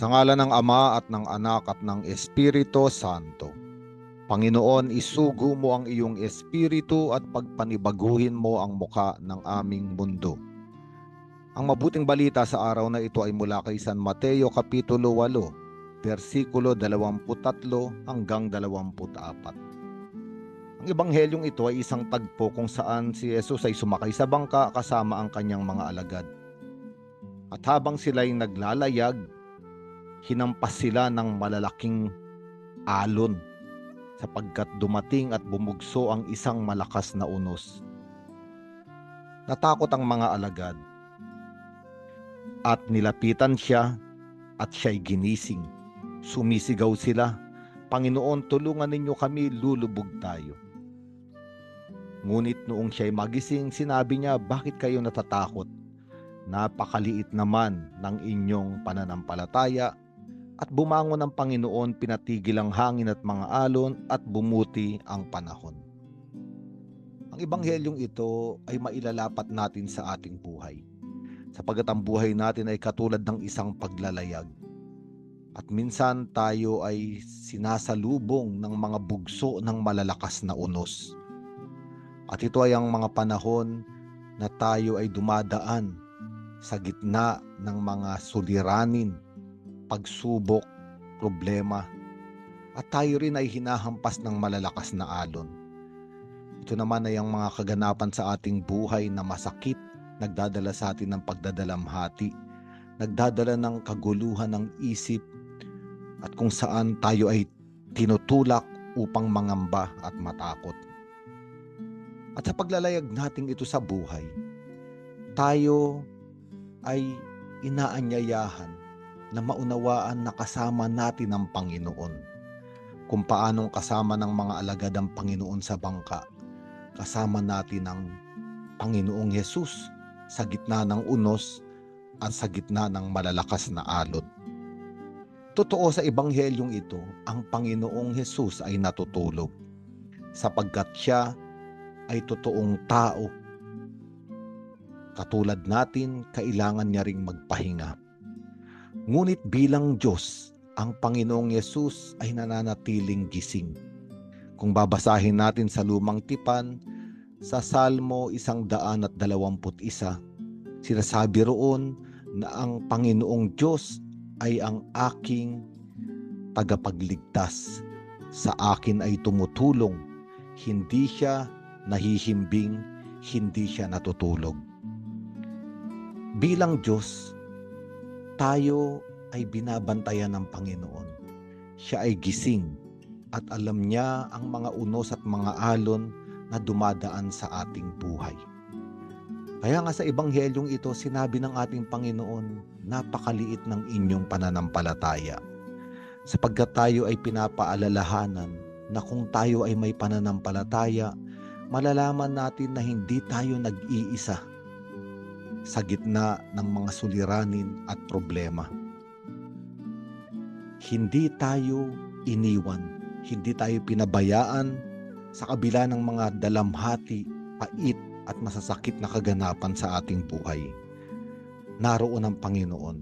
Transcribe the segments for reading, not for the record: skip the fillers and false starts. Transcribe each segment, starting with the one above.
Sa ngalan ng Ama at ng Anak at ng Espiritu Santo. Panginoon, isugo mo ang iyong espiritu at pagpanibaguhin mo ang muka ng aming mundo. Ang mabuting balita sa araw na ito ay mula kay San Mateo Kapitulo 8, versikulo 23 hanggang 24. Ang ebanghelyong ito ay isang tagpo kung saan si Jesus ay sumakay sa bangka kasama ang kanyang mga alagad. At habang sila'y naglalayag, hinampas sila ng malalaking alon sapagkat dumating at bumugso ang isang malakas na unos. Natakot ang mga alagad at nilapitan siya at siya'y ginising. Sumisigaw sila, "Panginoon, tulungan ninyo kami, lulubog tayo." Ngunit noong siya'y magising, sinabi niya, "Bakit kayo natatakot? Napakaliit naman ng inyong pananampalataya." At bumangon ang Panginoon, pinatigil ang hangin at mga alon at bumuti ang panahon. Ang ebanghelyong ito ay mailalapat natin sa ating buhay, sapagkat ang buhay natin ay katulad ng isang paglalayag. At minsan tayo ay sinasalubong ng mga bugso ng malalakas na unos. At ito ay ang mga panahon na tayo ay dumadaan sa gitna ng mga suliranin, pagsubok, problema, at tayo rin ay hinahampas ng malalakas na alon. Ito naman ay ang mga kaganapan sa ating buhay na masakit, nagdadala sa atin ng pagdadalamhati, nagdadala ng kaguluhan ng isip, at kung saan tayo ay tinutulak upang mangamba at matakot. At sa paglalayag natin ito sa buhay, tayo ay inaanyayahan na maunawaan na kasama natin ang Panginoon. Kung paanong kasama ng mga alagad ang Panginoon sa bangka, kasama natin ang Panginoong Hesus sa gitna ng unos at sa gitna ng malalakas na alon. Totoo sa ebanghelyong ito, ang Panginoong Hesus ay natutulog sapagkat siya ay totoong tao. Katulad natin, kailangan niya ring magpahinga. Ngunit bilang Diyos, ang Panginoong Yesus ay nananatiling gising. Kung babasahin natin sa Lumang Tipan, sa Salmo 121, sinasabi roon na ang Panginoong Diyos ay ang aking tagapagligtas. Sa akin ay tumutulong, hindi siya nahihimbing, hindi siya natutulog. Bilang Diyos, tayo ay binabantayan ng Panginoon. Siya ay gising at alam niya ang mga unos at mga alon na dumadaan sa ating buhay. Kaya nga sa ebanghelyong ito, sinabi ng ating Panginoon, napakaliit ng inyong pananampalataya. Sapagkat tayo ay pinapaalalahanan na kung tayo ay may pananampalataya, malalaman natin na hindi tayo nag-iisa sa gitna ng mga suliranin at problema. Hindi tayo iniwan, hindi tayo pinabayaan sa kabila ng mga dalamhati, pait at masasakit na kaganapan sa ating buhay. Naroon ang Panginoon.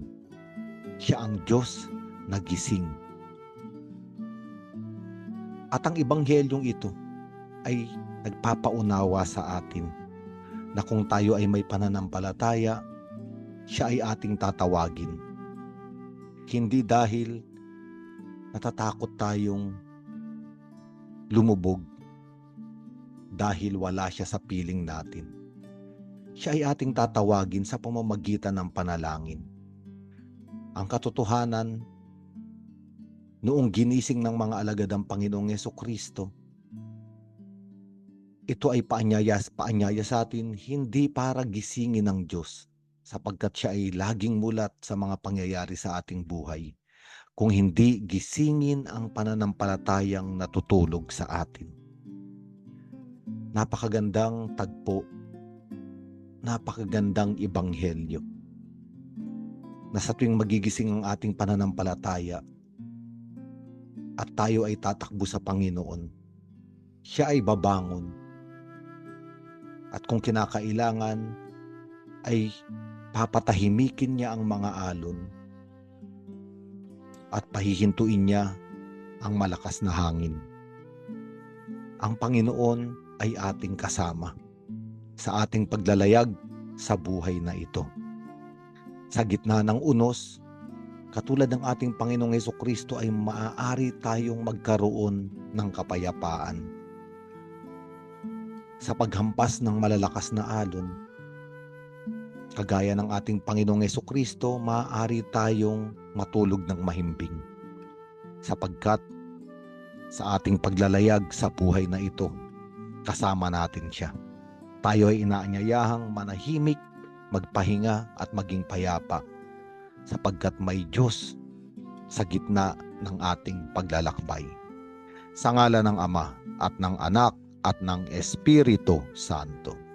Siya ang Diyos na gising. At ang ebanghelyong ito ay nagpapaunawa sa atin na kung tayo ay may pananampalataya, siya ay ating tatawagin. Hindi dahil natatakot tayong lumubog dahil wala siya sa piling natin. Siya ay ating tatawagin sa pamamagitan ng panalangin. Ang katotohanan, noong ginising ng mga alagad ang Panginoong Jesucristo, ito ay paanyaya sa atin, hindi para gisingin ng Diyos, sapagkat siya ay laging mulat sa mga pangyayari sa ating buhay, kung hindi gisingin ang pananampalatayang natutulog sa atin. Napakagandang tagpo, napakagandang ebanghelyo, na sa tuwing magigising ang ating pananampalataya at tayo ay tatakbo sa Panginoon, siya ay babangon. At kung kinakailangan, ay papatahimikin niya ang mga alon at pahihintuin niya ang malakas na hangin. Ang Panginoon ay ating kasama sa ating paglalayag sa buhay na ito. Sa gitna ng unos, katulad ng ating Panginoong Hesukristo, ay maaari tayong magkaroon ng kapayapaan. Sa paghampas ng malalakas na alon, kagaya ng ating Panginoong Hesukristo, maaari tayong matulog ng mahimbing. Sapagkat sa ating paglalayag sa buhay na ito, kasama natin siya. Tayo ay inaanyayahang manahimik, magpahinga at maging payapa, sapagkat may Diyos sa gitna ng ating paglalakbay. Sa ngalan ng Ama at ng Anak at ng Espiritu Santo.